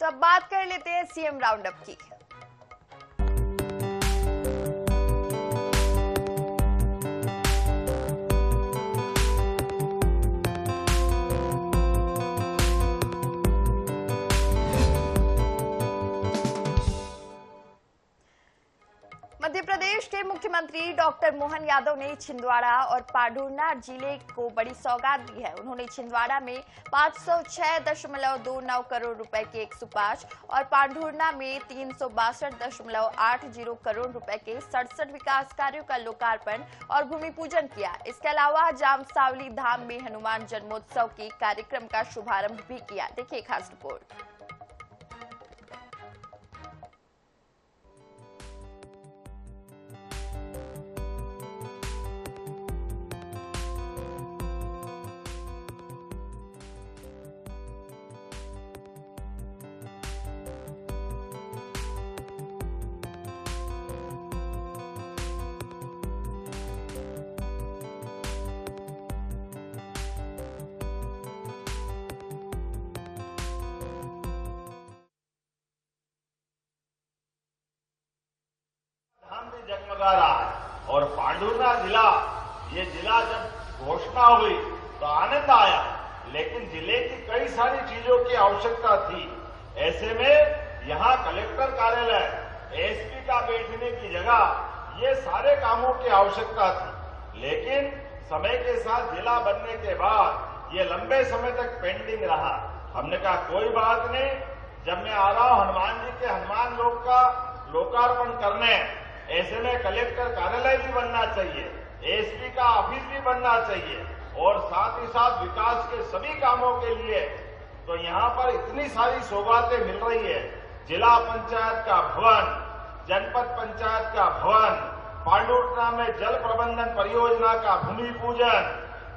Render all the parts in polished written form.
तो अब बात कर लेते हैं सीएम राउंडअप की। मध्य प्रदेश के मुख्यमंत्री डॉक्टर मोहन यादव ने छिंदवाड़ा और पांढुर्णा जिले को बड़ी सौगात दी है। उन्होंने छिंदवाड़ा में 506.29 करोड़ रुपए के 105 और पांढुर्णा में 362.80 करोड़ रुपए के 67 विकास कार्यों का लोकार्पण और भूमि पूजन किया। इसके अलावा जामसावली धाम में हनुमान जन्मोत्सव के कार्यक्रम का शुभारंभ भी किया। देखिए खास रिपोर्ट। जगमगा रहा है और पांढुर्णा जिला, ये जिला जब घोषणा हुई तो आनंद आया, लेकिन जिले की कई सारी चीजों की आवश्यकता थी। ऐसे में यहाँ कलेक्टर कार्यालय, एसपी का बैठने की जगह, ये सारे कामों की आवश्यकता थी, लेकिन समय के साथ जिला बनने के बाद ये लंबे समय तक पेंडिंग रहा। हमने कहा कोई बात नहीं, जब मैं आ रहा हूं हनुमान जी के हनुमान लोक का लोकार्पण करने, ऐसे में कलेक्टर कार्यालय भी बनना चाहिए, एसपी का ऑफिस भी बनना चाहिए और साथ ही साथ विकास के सभी कामों के लिए तो यहाँ पर इतनी सारी सौगातें मिल रही है। जिला पंचायत का भवन, जनपद पंचायत का भवन, पांढुर्णा में जल प्रबंधन परियोजना का भूमि पूजन,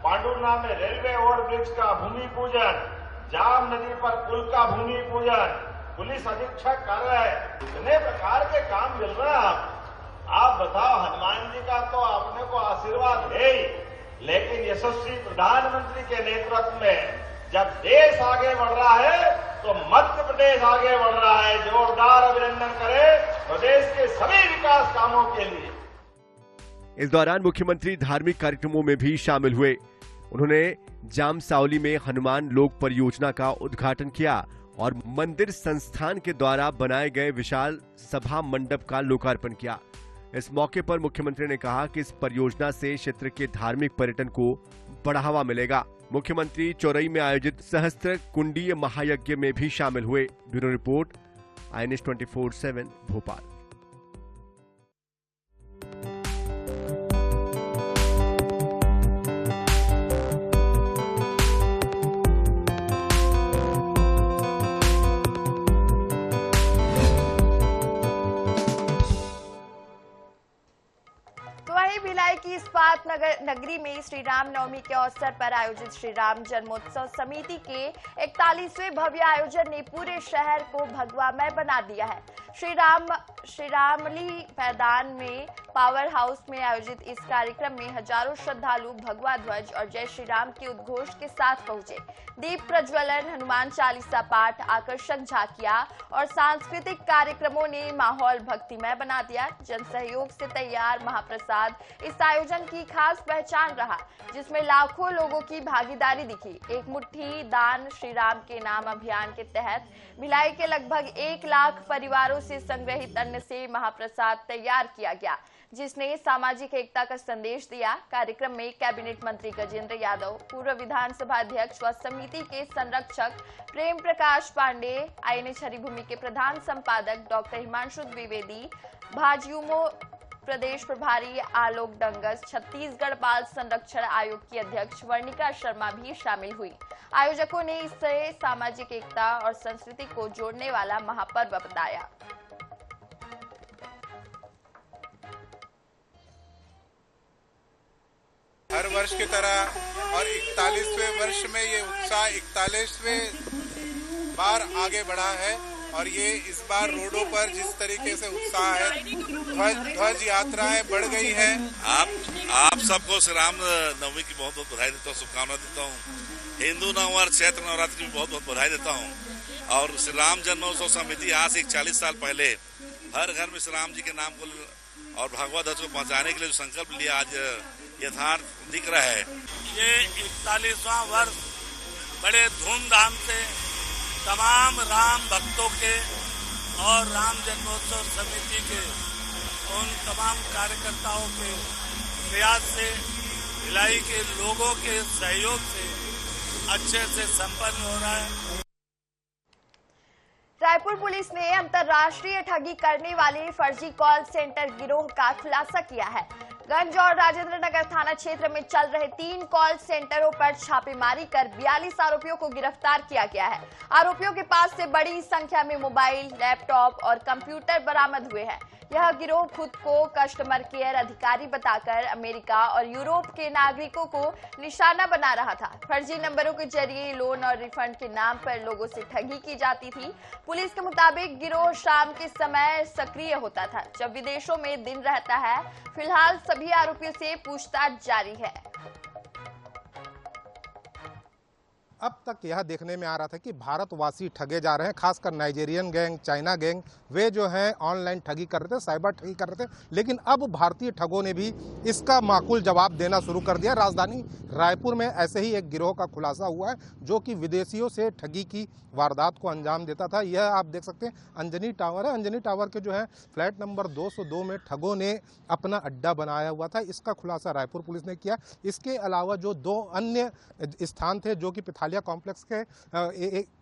पांढुर्णा में रेलवे ओवरब्रिज का भूमि पूजन, जाम नदी पर पुल का भूमि पूजन, पुलिस अधीक्षक कार्यालय, इतने प्रकार के काम मिल रहे हैं। आप बताओ, हनुमान जी का तो आपने को आशीर्वाद है ही, लेकिन यशस्वी प्रधानमंत्री के नेतृत्व में जब देश आगे बढ़ रहा है तो मध्य प्रदेश आगे बढ़ रहा है। जोरदार अभिनंदन करें प्रदेश के सभी विकास कामों के लिए। इस दौरान मुख्यमंत्री धार्मिक कार्यक्रमों में भी शामिल हुए। उन्होंने जामसावली में हनुमान लोक परियोजना का उद्घाटन किया और मंदिर संस्थान के द्वारा बनाए गए विशाल सभा मंडप का लोकार्पण किया। इस मौके पर मुख्यमंत्री ने कहा कि इस परियोजना से क्षेत्र के धार्मिक पर्यटन को बढ़ावा मिलेगा। मुख्यमंत्री चौरई में आयोजित सहस्त्र कुंडीय महायज्ञ में भी शामिल हुए। Bureau report, INS 24/7 Bhopal. Bhilai की इस्पात नगरी में श्री राम नवमी के अवसर पर आयोजित श्री राम जन्मोत्सव समिति के 41वें भव्य आयोजन ने पूरे शहर को भगवामय बना दिया है। श्री रामली मैदान में पावर हाउस में आयोजित इस कार्यक्रम में हजारों श्रद्धालु भगवा ध्वज और जय श्री राम के उद्घोष के साथ पहुंचे। दीप प्रज्वलन, हनुमान चालीसा पाठ, आकर्षक झांकियां और सांस्कृतिक कार्यक्रमों ने माहौल भक्तिमय बना दिया। जन सहयोग से तैयार महाप्रसाद इस आयोजन की खास पहचान रहा, जिसमें लाखों लोगों की भागीदारी दिखी। एक मुट्ठी दान श्री राम के नाम अभियान के तहत भिलाई के लगभग 1 लाख परिवारों से संग्रहित अन्न से महाप्रसाद तैयार किया गया, जिसने सामाजिक एकता का संदेश दिया। कार्यक्रम में कैबिनेट मंत्री गजेंद्र यादव, पूर्व विधानसभा अध्यक्ष व समिति के संरक्षक प्रेम प्रकाश पांडे, INH हरिभूमि के प्रधान संपादक डॉक्टर हिमांशु द्विवेदी, भाजयुमो प्रदेश प्रभारी आलोक डंगस, छत्तीसगढ़ बाल संरक्षण आयोग की अध्यक्ष वर्णिका शर्मा भी शामिल हुई। आयोजकों ने इसे सामाजिक एकता और संस्कृति को जोड़ने वाला महापर्व बताया। हर वर्ष की तरह और 41वें वर्ष में ये उत्साह 41वें बार आगे बढ़ा है और ये इस बार रोडों पर जिस तरीके से उत्साह है, ध्वज यात्राएं बढ़ गई है। आप सबको श्री राम नवमी की बहुत बहुत बधाई देता हूँ, शुभकामना देता हूँ। हिंदू नववर्ष चैत्र नवरात्रि की बहुत बहुत बधाई देता हूँ और श्री राम जन्मोत्सव समिति आज से 41 साल पहले हर घर में श्री राम जी के नाम को और भगवत ध्वज को पहुंचाने के लिए जो संकल्प लिया आज यथार्थ दिख रहा है। ये 41वां वर्ष बड़े धूमधाम से तमाम राम भक्तों के और राम जन्मोत्सव समिति के उन तमाम कार्यकर्ताओं के प्रयास से, भिलाई के लोगों के सहयोग से अच्छे से संपन्न हो रहा है। रायपुर पुलिस ने अंतर्राष्ट्रीय ठगी करने वाले फर्जी कॉल सेंटर गिरोह का खुलासा किया है। गंज और राजेंद्र नगर थाना क्षेत्र में चल रहे 3 कॉल सेंटरों पर छापेमारी कर 42 आरोपियों को गिरफ्तार किया गया है। आरोपियों के पास से बड़ी संख्या में मोबाइल, लैपटॉप और कंप्यूटर बरामद हुए हैं। यह गिरोह खुद को कस्टमर केयर अधिकारी बताकर अमेरिका और यूरोप के नागरिकों को निशाना बना रहा था। फर्जी नंबरों के जरिए लोन और रिफंड के नाम पर लोगों से ठगी की जाती थी। पुलिस के मुताबिक गिरोह शाम के समय सक्रिय होता था, जब विदेशों में दिन रहता है। फिलहाल सभी आरोपियों से पूछताछ जारी है। अब तक यह देखने में आ रहा था कि भारतवासी ठगे जा रहे हैं, खासकर नाइजीरियन गैंग, चाइना गैंग, वे जो हैं ऑनलाइन ठगी कर रहे थे, साइबर ठगी कर रहे थे। लेकिन अब भारतीय ठगों ने भी इसका माकूल जवाब देना शुरू कर दिया। राजधानी रायपुर में ऐसे ही एक गिरोह का खुलासा हुआ है जो कि विदेशियों से ठगी की वारदात को अंजाम देता था। यह आप देख सकते हैं अंजनी टावर है। अंजनी टावर के जो है फ्लैट नंबर 202 में ठगों ने अपना अड्डा बनाया हुआ था। इसका खुलासा रायपुर पुलिस ने किया। इसके अलावा जो 2 अन्य स्थान थे जो कि पिथालिया कॉम्प्लेक्स के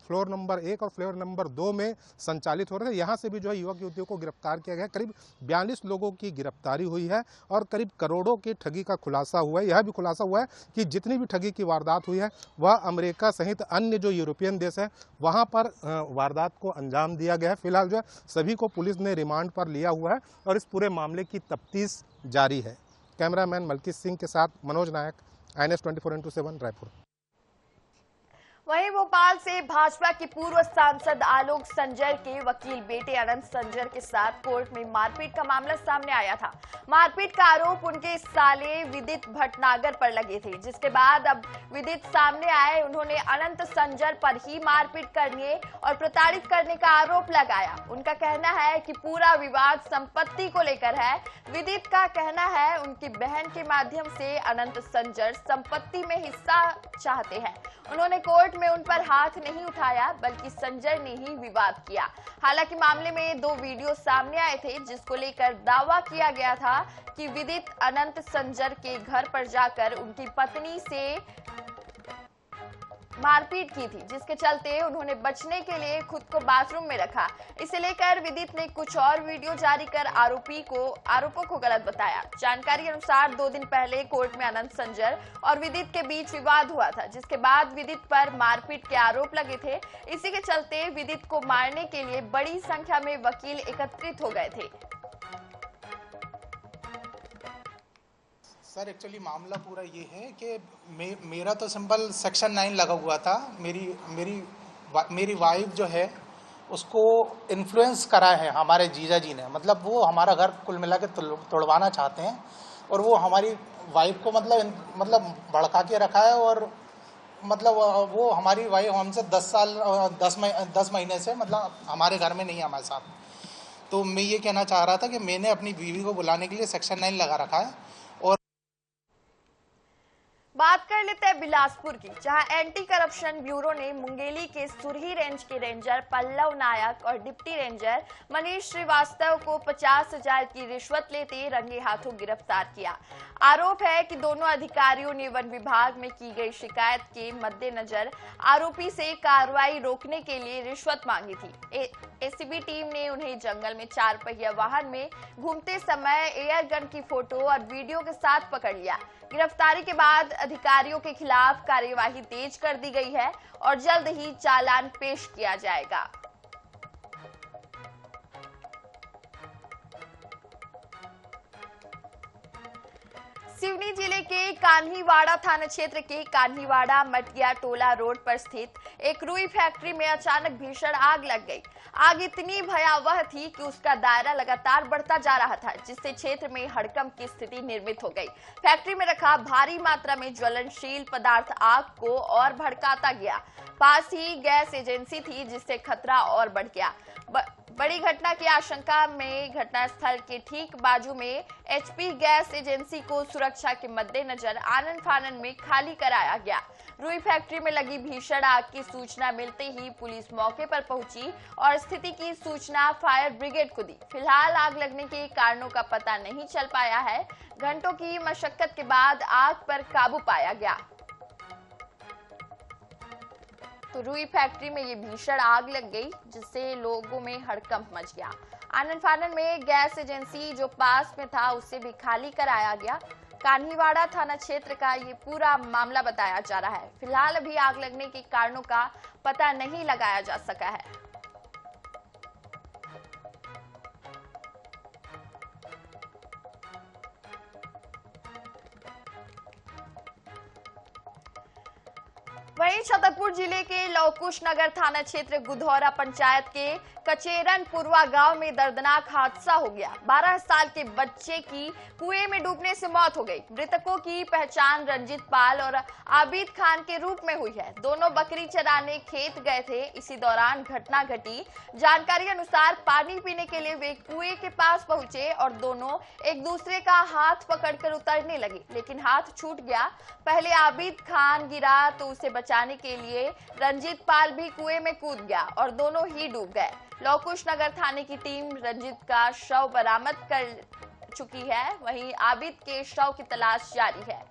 फ्लोर नंबर 1 और फ्लोर नंबर 2 में संचालित हो रहे थे, यहाँ से भी जो है युवक युवतियों को गिरफ्तार किया गया। करीब 42 लोगों की गिरफ्तारी हुई है और करीब करोड़ों की ठगी का खुलासा हुआ है। यह भी खुलासा हुआ है कि जितनी भी ठगी की वारदात हुई है वह अमेरिका सहित अन्य जो यूरोपियन देश है वहाँ पर वारदात को अंजाम दिया गया है। फिलहाल जो है सभी को पुलिस ने रिमांड पर लिया हुआ है और इस पूरे मामले की तफ्तीश जारी है। कैमरामैन मलकीत सिंह के साथ मनोज नायक, INS 24x7 रायपुर। वहीं भोपाल से भाजपा के पूर्व सांसद आलोक संजर के वकील बेटे अनंत संजर के साथ कोर्ट में मारपीट का मामला सामने आया था। मारपीट का आरोप उनके साले विदित भटनागर पर लगे थे, जिसके बाद अब विदित सामने आए। उन्होंने अनंत संजर पर ही मारपीट करने और प्रताड़ित करने का आरोप लगाया। उनका कहना है कि पूरा विवाद संपत्ति को लेकर है। विदित का कहना है उनकी बहन के माध्यम से अनंत संजर संपत्ति में हिस्सा चाहते हैं। उन्होंने कोर्ट में उन पर हाथ नहीं उठाया, बल्कि संजय ने ही विवाद किया। हालांकि मामले में 2 वीडियो सामने आए थे, जिसको लेकर दावा किया गया था कि विदित अनंत संजर के घर पर जाकर उनकी पत्नी से मारपीट की थी, जिसके चलते उन्होंने बचने के लिए खुद को बाथरूम में रखा। इसे लेकर विदित ने कुछ और वीडियो जारी कर आरोपों को गलत बताया। जानकारी अनुसार 2 दिन पहले कोर्ट में अनंत संजर और विदित के बीच विवाद हुआ था, जिसके बाद विदित पर मारपीट के आरोप लगे थे। इसी के चलते विदित को मारने के लिए बड़ी संख्या में वकील एकत्रित हो गए थे। सर एक्चुअली मामला पूरा ये है कि मेरा तो सिंपल सेक्शन 9 लगा हुआ था। मेरी वाइफ जो है उसको इन्फ्लुएंस करा है हमारे जीजा जी ने, मतलब वो हमारा घर कुल मिला के तोड़वाना चाहते हैं और वो हमारी वाइफ को मतलब भड़का के रखा है। और मतलब वो हमारी वाइफ हमसे 10 महीने से मतलब हमारे घर में नहीं है हमारे साथ। तो मैं ये कहना चाह रहा था कि मैंने अपनी बीवी को बुलाने के लिए सेक्शन 9 लगा रखा है। बात कर लेते हैं बिलासपुर की, जहां एंटी करप्शन ब्यूरो ने मुंगेली के सुरही रेंज के रेंजर पल्लव नायक और डिप्टी रेंजर मनीष श्रीवास्तव को 50,000 की रिश्वत लेते रंगे हाथों गिरफ्तार किया। आरोप है कि दोनों अधिकारियों ने वन विभाग में की गई शिकायत के मद्देनजर आरोपी से कार्रवाई रोकने के लिए रिश्वत मांगी थी। एसीबी टीम ने उन्हें जंगल में 4 पहिया वाहन में घूमते समय एयर गन की फोटो और वीडियो के साथ पकड़ लिया। गिरफ्तारी के बाद अधिकारियों के खिलाफ कार्यवाही तेज कर दी गई है और जल्द ही चालान पेश किया जाएगा। सिवनी जिले के कान्हीवाड़ा थाना क्षेत्र के कान्हीवाड़ा मटिया टोला रोड पर स्थित एक रुई फैक्ट्री में अचानक भीषण आग लग गई। आग इतनी भयावह थी कि उसका दायरा लगातार बढ़ता जा रहा था, जिससे क्षेत्र में हड़कंप की स्थिति निर्मित हो गई। फैक्ट्री में रखा भारी मात्रा में ज्वलनशील पदार्थ आग को और भड़काता गया। पास ही गैस एजेंसी थी, जिससे खतरा और बढ़ गया। बड़ी घटना की आशंका में घटनास्थल के ठीक बाजू में एचपी गैस एजेंसी को सुरक्षा के मद्देनजर आनन फानन में खाली कराया गया। रुई फैक्ट्री में लगी भीषण आग की सूचना मिलते ही पुलिस मौके पर पहुंची और स्थिति की सूचना फायर ब्रिगेड को दी। फिलहाल आग लगने के कारणों का पता नहीं चल पाया है। घंटों की मशक्कत के बाद आग पर काबू पाया गया। तो रुई फैक्ट्री में ये भीषण आग लग गई, जिससे लोगों में हड़कंप मच गया। आनन फानन में गैस एजेंसी जो पास में था उसे भी खाली कराया गया। कान्हीवाड़ा थाना क्षेत्र का ये पूरा मामला बताया जा रहा है। फिलहाल अभी आग लगने के कारणों का पता नहीं लगाया जा सका है। वहीं छतरपुर जिले के लवकुश नगर थाना क्षेत्र गुधौरा पंचायत के कचेरन पुरवा गांव में दर्दनाक हादसा हो गया। 12 साल के बच्चे की कुएं में डूबने से मौत हो गई। मृतकों की पहचान रंजीत पाल और आबिद खान के रूप में हुई है। दोनों बकरी चराने खेत गए थे, इसी दौरान घटना घटी। जानकारी अनुसार पानी पीने के लिए वे कुएं के पास पहुंचे और दोनों एक दूसरे का हाथ पकड़कर उतरने लगे, लेकिन हाथ छूट गया। पहले आबिद खान गिरा तो उसे बचाने के लिए रंजीत पाल भी कुएं में कूद गया और दोनों ही डूब गए। लवकुश नगर थाने की टीम रंजीत का शव बरामद कर चुकी है, वहीं आबिद के शव की तलाश जारी है।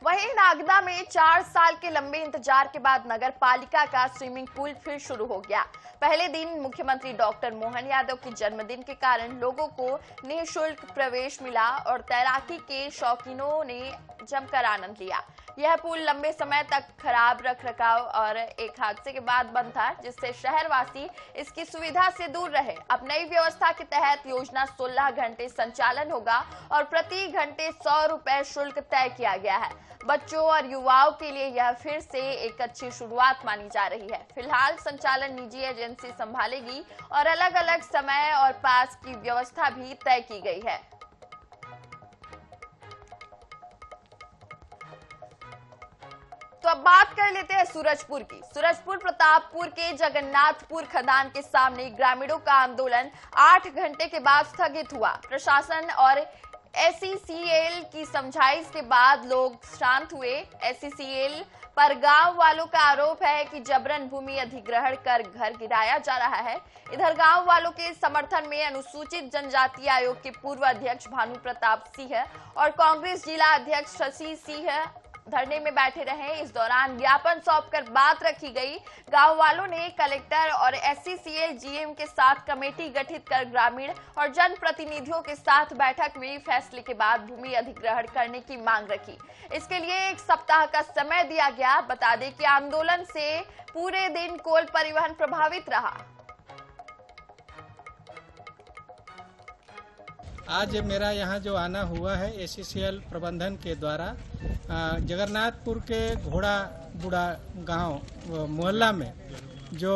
वहीं नागदा में 4 साल के लंबे इंतजार के बाद नगर पालिका का स्विमिंग पूल फिर शुरू हो गया। पहले दिन मुख्यमंत्री डॉक्टर मोहन यादव के जन्मदिन के कारण लोगों को निःशुल्क प्रवेश मिला और तैराकी के शौकीनों ने जमकर आनंद लिया। यह पुल लंबे समय तक खराब रखरखाव और एक हादसे के बाद बंद था, जिससे शहरवासी इसकी सुविधा से दूर रहे। अब नई व्यवस्था के तहत योजना 16 घंटे संचालन होगा और प्रति घंटे 100 रुपए शुल्क तय किया गया है। बच्चों और युवाओं के लिए यह फिर से एक अच्छी शुरुआत मानी जा रही है। फिलहाल संचालन निजी एजेंसी संभालेगी और अलग अलग समय और पास की व्यवस्था भी तय की गई है। तो अब बात कर लेते हैं सूरजपुर की। सूरजपुर प्रतापपुर के जगन्नाथपुर खदान के सामने ग्रामीणों का आंदोलन 8 घंटे के बाद स्थगित हुआ। प्रशासन और एसईसीएल की समझाइश के बाद लोग शांत हुए। एसईसीएल पर गांव वालों का आरोप है कि जबरन भूमि अधिग्रहण कर घर गिराया जा रहा है। इधर गांव वालों के समर्थन में अनुसूचित जनजाति आयोग के पूर्व अध्यक्ष भानु प्रताप सिंह और कांग्रेस जिला अध्यक्ष शशि सिंह धरने में बैठे रहे। इस दौरान ज्ञापन सौंपकर बात रखी गई। गांव वालों ने कलेक्टर और एसईसीएल जीएम के साथ कमेटी गठित कर ग्रामीण और जनप्रतिनिधियों के साथ बैठक में फैसले के बाद भूमि अधिग्रहण करने की मांग रखी। इसके लिए 1 सप्ताह का समय दिया गया। बता दें कि आंदोलन से पूरे दिन कोल परिवहन प्रभावित रहा। आज मेरा यहाँ जो आना हुआ है एसईसीएल प्रबंधन के द्वारा जगन्नाथपुर के घोड़ा बुढ़ा गांव मोहल्ला में जो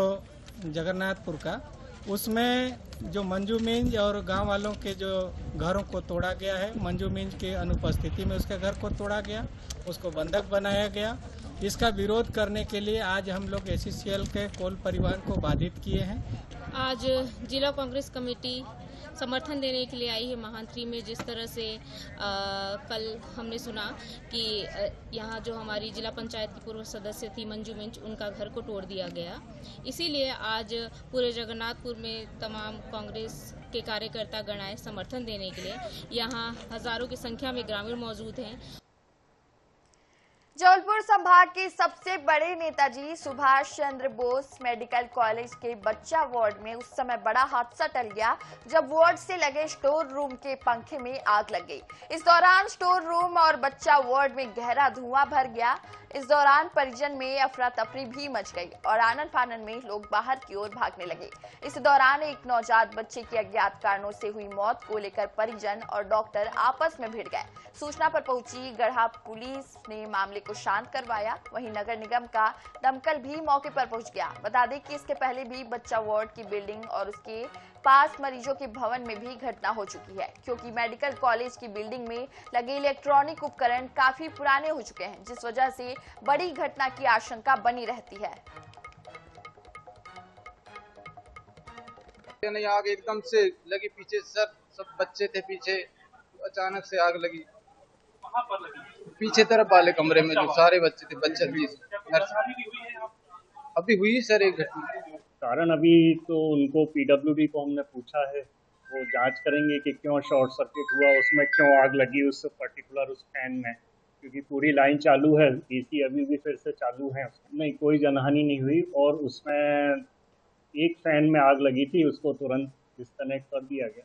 जगन्नाथपुर का उसमें जो मंजू मिंज और गांव वालों के जो घरों को तोड़ा गया है, मंजू मिंज के अनुपस्थिति में उसके घर को तोड़ा गया, उसको बंधक बनाया गया। इसका विरोध करने के लिए आज हम लोग एसईसीएल के कोल परिवहन को बाधित किए हैं। आज जिला कांग्रेस कमेटी समर्थन देने के लिए आई है महांत्री में। जिस तरह से कल हमने सुना कि यहाँ जो हमारी जिला पंचायत की पूर्व सदस्य थी मंजू मिंज, उनका घर को तोड़ दिया गया। इसीलिए आज पूरे जगन्नाथपुर में तमाम कांग्रेस के कार्यकर्ता गण आए समर्थन देने के लिए। यहाँ हजारों की संख्या में ग्रामीण मौजूद हैं। जबलपुर संभाग के सबसे बड़े नेताजी सुभाष चंद्र बोस मेडिकल कॉलेज के बच्चा वार्ड में उस समय बड़ा हादसा टल गया जब वार्ड से लगे स्टोर रूम के पंखे में आग लग गई। इस दौरान स्टोर रूम और बच्चा वार्ड में गहरा धुआं भर गया। इस दौरान परिजन में अफरा तफरी भी मच गई और आनन फानन में लोग बाहर की ओर भागने लगे। इस दौरान एक नवजात बच्चे की अज्ञात कारणों से हुई मौत को लेकर परिजन और डॉक्टर आपस में भिड़ गए। सूचना पर पहुंची गढ़ा पुलिस ने मामले को शांत करवाया। वहीं नगर निगम का दमकल भी मौके पर पहुंच गया। बता दें कि इसके पहले भी बच्चा वार्ड की बिल्डिंग और उसके पास मरीजों के भवन में भी घटना हो चुकी है, क्योंकि मेडिकल कॉलेज की बिल्डिंग में लगे इलेक्ट्रॉनिक उपकरण काफी पुराने हो चुके हैं, जिस वजह से बड़ी घटना की आशंका बनी रहती है। नहीं, आग एकदम से लगी, पीछे सब बच्चे थे, पीछे अचानक से आग लगी। कहां पर लगी? पीछे तरफ वाले कमरे में जो सारे बच्चे थे, बच्चे भी अभी हुई सर एक घटना। कारण अभी तो उनको पीडब्ल्यूडी को हमने पूछा है, वो जांच करेंगे कि क्यों शॉर्ट सर्किट हुआ, उसमें क्यों आग लगी उस पर्टिकुलर उस फैन में, क्योंकि पूरी लाइन चालू है, एसी अभी भी फिर से चालू है। नहीं, कोई जनहानि नहीं हुई और उसमें एक फैन में आग लगी थी, उसको तुरंत डिस्कनेक्ट कर दिया गया।